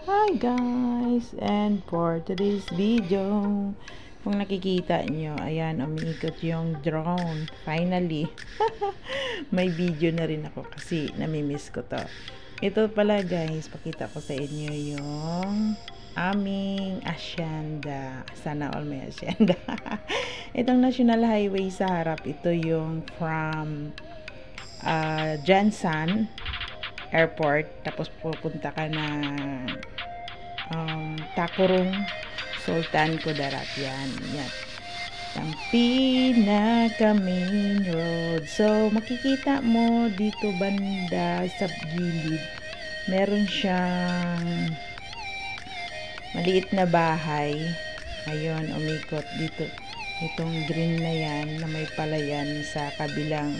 Hi guys! And for today's video, kung nakikita nyo, ayan, umiikot yung drone. Finally, may video na rin ako kasi namimiss ko to. Ito pala guys, pakita ko sa inyo yung aming asyenda. Sana all may asyenda. Itong National Highway sa harap, ito yung from Jansan Airport. Tapos pupunta ka na Takurong Sultan Kudarat. Yan ang pinaka main road. So makikita mo dito banda sa gilid meron siyang maliit na bahay. Ayun, umikot dito itong green na yan na may palayan sa kabilang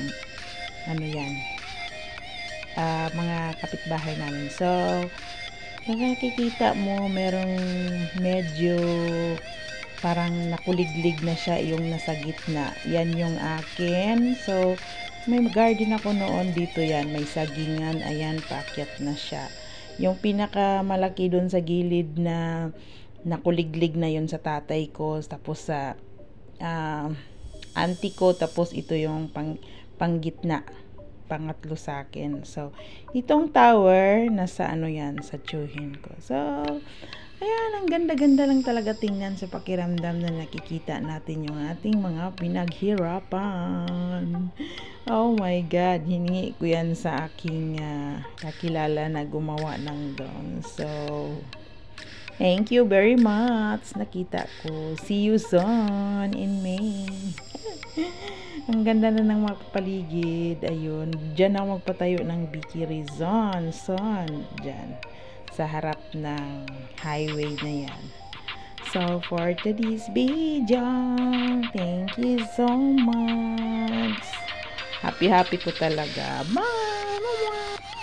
ano yan, mga kapitbahay namin. So nakikita mo merong medyo parang nakuliglig na siya yung nasa gitna. Yan yung akin. So may garden ako noon dito, yan may sagingan. Ayan, paakyat na siya. Yung pinaka malaki doon sa gilid na nakuliglig na yun sa tatay ko, tapos sa auntie ko, tapos ito yung panggitna, pangatlo sa akin. So itong tower nasa ano yan, sa tsuhin ko. So ayan, ang ganda-ganda lang talaga tingnan sa pakiramdam na nakikita natin yung ating mga pinaghirapan. Oh my God, hiningi ko yan sa aking kakilala na gumawa ng drone. So thank you very much. Nakita ko. See you soon in May. Ang ganda na ng mga paligid. Ayun. Diyan ako magpatayo ng Biki Rizon. Son. Diyan. Sa harap ng highway na yan. So, for today's video, thank you so much. Happy ko talaga. Bye!